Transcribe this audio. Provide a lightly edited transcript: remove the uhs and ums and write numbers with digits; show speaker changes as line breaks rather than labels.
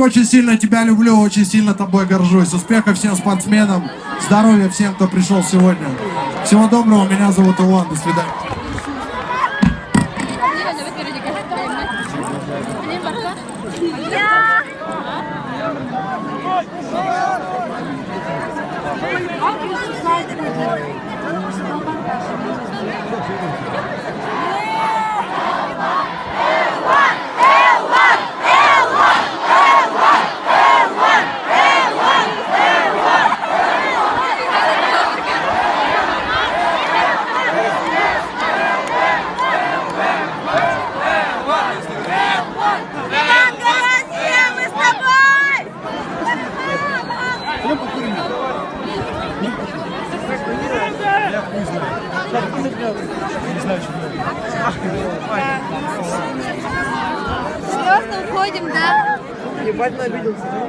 очень сильно тебя люблю, очень сильно тобой горжусь. Успехов всем спортсменам, здоровья всем, кто пришел сегодня. Всего доброго, меня зовут Илон, до свидания.
Серьезно уходим, да?
Ебать, обиделся.